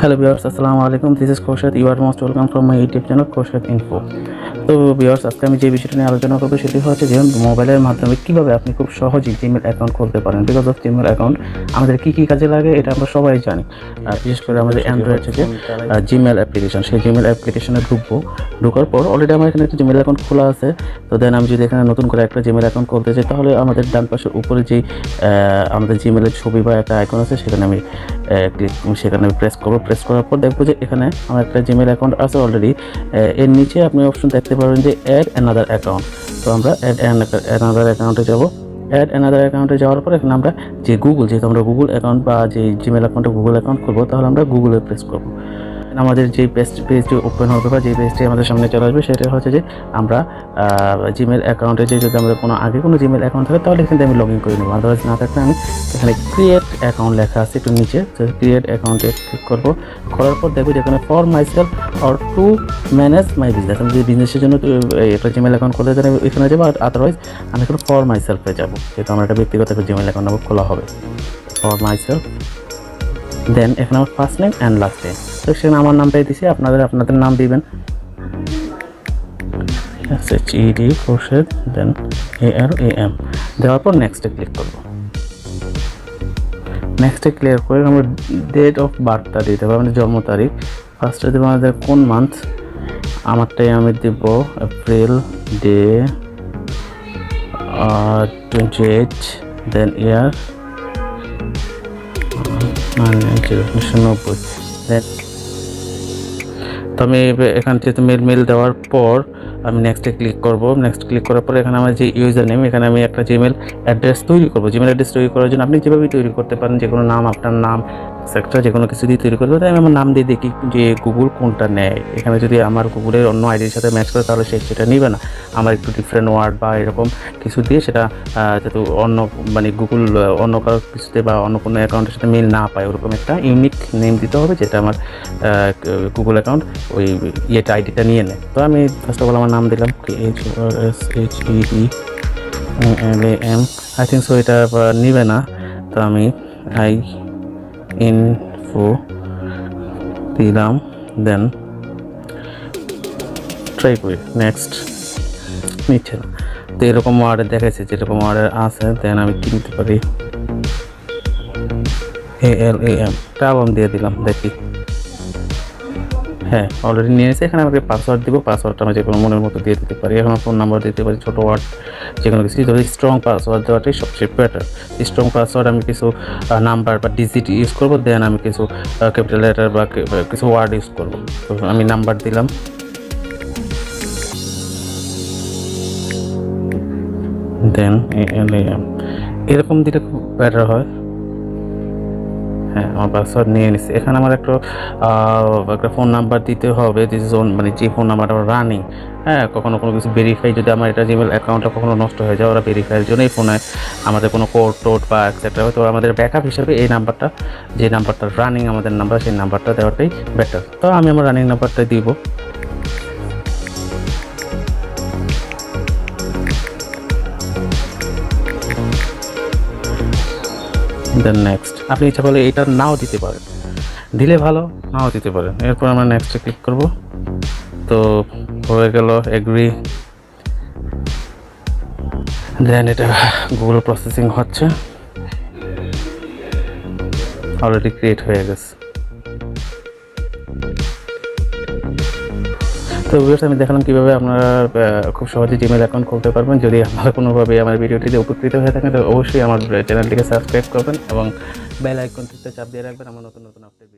Hello viewers, assalamu alaikum. This is Khorshad. You are most welcome from my YouTube channel Khorshad Info. তো viewers, আজকে আমি যে বিষয়টা নিয়ে আলোচনা করবো সেটি হচ্ছে যে মোবাইলের মাধ্যমে কিভাবে আপনি খুব সহজেই জিমেল অ্যাকাউন্ট খুলতে পারেন। বিকজ অফ জিমেল অ্যাকাউন্ট আমাদের কী কী কাজে লাগে এটা আমরা সবাই জানি। বিশেষ করে আমাদের অ্যান্ড্রয়েড থেকে জিমেল অ্যাপ্লিকেশন, সেই জিমেল অ্যাপ্লিকেশনে ঢোকার পর অলরেডি আমার এখানে একটা জিমেল অ্যাকাউন্ট খোলা আছে। তো দেন আমি যদি এখানে নতুন করে একটা জিমেল অ্যাকাউন্ট খুলতে চাই, তাহলে আমাদের ডান পাশের উপরে যেই আমাদের জিমেলের ছবি বা একটা আইকন আছে সেখানে আমি সেখানে প্রেস করবো। প্রেস করার পর দেখবো যে এখানে আমার একটা জিমেল অ্যাকাউন্ট আছে অলরেডি। এর নিচে আপনি অপশন দেখতে পারবেন যে অ্যাড অ্যানাদার অ্যাকাউন্ট। তো আমরা অ্যাড অ্যানাদার অ্যাকাউন্টে যাব। অ্যাড অ্যানাদার অ্যাকাউন্টে যাওয়ার পর এখানে আমরা যে যেহেতু আমরা গুগল অ্যাকাউন্ট বা যে জিমেল অ্যাকাউন্টে গুগল অ্যাকাউন্ট করবো, তাহলে আমরা গুগলে প্রেস করবো। আমাদের যে পেজটি ওপেন হবে বা যে পেজটি আমাদের সামনে চলে আসবে সেটা হচ্ছে যে আমরা জিমেল অ্যাকাউন্টে যদি আমাদের আগে কোনো জিমেল অ্যাকাউন্ট থাকে তাহলে এখানে আমি লগ ইন করে নেবো। আদারওয়াইজ না থাকলে আমি এখানে ক্রিয়েট অ্যাকাউন্ট লেখা আছে একটু নিচে, ক্রিয়েট অ্যাকাউন্টে ক্লিক করবো। করার পর দেখবো যেখানে for myself or to manage my business, আমি যদি বিজনেসের জন্য একটা জিমেল অ্যাকাউন্ট করতে চাই এখানে যাবো। আর আদারওয়াইজ আমি এখানে ফর মাইসেলফে যাবো, যেহেতু আমার একটা ব্যক্তিগত একটা জিমেল অ্যাকাউন্ট আমার খোলা হবে। ফর মাইসেলফ, দেন এখানে আমার first name and last name. তো সেখানে আমার নামটাই দিছি, আপনাদের নাম দিবেন। HED খোরশেদ, দেন ARAM দেওয়ার পর নেক্সটে ক্লিক করব। নেক্সটে ক্লিক করে আমরা ডেট অফ বার্থটা দিতে হবে, আমাদের জন্ম তারিখ। ফার্স্টে দেবো আমাদের কোন মান্থ, আমারটাই আমি দেব এপ্রিল, ডে 28, দেন ইয়ার 1990। দেন তো আমি এখান থেকে মেল দেওয়ার পর আমি নেক্সটে ক্লিক করব। নেক্সট ক্লিক করার পর এখানে আমার যে ইউজার নেম, এখানে আমি একটা জিমেল অ্যাড্রেস তৈরি করব। জিমেল অ্যাড্রেস তৈরি করার জন্য আপনি যেভাবে তৈরি করতে পারেন, যে কোনো নাম, আপনার নাম সেক্টর যে কোনো কিছু দিয়ে তৈরি করতে পারেন। আমি আমার নাম দিয়ে দেখি যে গুগল কোনটা নেয়। এখানে যদি আমার গুগলের অন্য আইডির সাথে ম্যাচ করে তাহলে সেটা নেবে না। আমার একটু ডিফারেন্ট ওয়ার্ড বা এরকম কিছু দিয়ে সেটা যেহেতু অন্য গুগল অন্য কারো কিছুতে বা অন্য কোনো অ্যাকাউন্টের সাথে মিল না পায়, ওরকম একটা ইউনিক নেম দিতে হবে যেটা আমার গুগল অ্যাকাউন্ট ওই আইডিটা নিয়ে নেয়। তো আমি ফার্স্ট অফ অল আমার নাম দিলাম KHORSHEDLAM। আই থিঙ্ক সো এটা নিবে না, তো আমি info দিলাম, দেন ট্রাই করি। নেক্সট নিচ্ছে না, তো এরকম ওয়ার্ডে দেখাচ্ছে যেরকম ওয়ার্ডে আছে। দেন আমি কি নিতে পারি, ALAM অ্যালবাম দিয়ে দিলাম, দেখি হ্যাঁ অলরেডি নিয়ে এসে। এখানে আমাকে পাসওয়ার্ড দিব, পাসওয়ার্ডটা আমি যে কোনো মনের মতো দিয়ে দিতে পারি। এখন ফোন নাম্বার দিতে পারি, ছোটো ওয়ার্ড যে কোনো কিছু। স্ট্রং পাসওয়ার্ড দেওয়াটাই সবচেয়ে বেটার। স্ট্রং পাসওয়ার্ড আমি কিছু নাম্বার বা ডিজিট ইউজ করবো, দেন আমি কিছু ক্যাপিটাল লেটার বা কিছু ওয়ার্ড ইউজ করবো। তো আমি নাম্বার দিলাম, দেন ALAM এরকম দিলে খুব বেটার হয়। হ্যাঁ আমার পাসওয়ার্ড নিয়ে নিচ্ছি। এখানে আমার একটা ফোন নাম্বার দিতে হবে, যে ফোন নাম্বারটা রানিং। হ্যাঁ কখনো কোনো কিছু ভেরিফাই, যদি আমার এটা জিমেল অ্যাকাউন্টটা কখনো নষ্ট হয়ে যায়, ওরা ভেরিফাইয়ের জন্য এই ফোনে আমাদের কোনো কোড টোড বা এক্সেট্রা হয়, তো আমাদের ব্যাকআপ হিসেবে এই নাম্বারটা, যে নাম্বারটা রানিং আমাদের নাম্বার, সেই নাম্বারটা দেওয়াটাই বেটার। তো আমি আমার রানিং নাম্বারটা দিব। দেন নেক্সট, আপনি ইচ্ছা করলে এটা নাও দিতে পারেন, দিলে ভালো, নাও দিতে পারেন। এরপর আমরা নেক্সটে ক্লিক করব। তো হয়ে গেল এগ্রি, দেন এটা গুগল প্রসেসিং হচ্ছে, অলরেডি ক্রিয়েট হয়ে গেছে। তো ভিউয়ার্স, আমি দেখালাম কীভাবে আপনারা খুব সহজে জিমেল অ্যাকাউন্ট খুলতে পারবেন। যদি আপনারা কোনোভাবে আমার ভিডিওটিতে উপকৃত হয়ে থাকেন, তো অবশ্যই আমার চ্যানেলটিকে সাবস্ক্রাইব করবেন এবং বেল আইকনটিতে চাপ দিয়ে রাখবেন আমার নতুন আপডেট।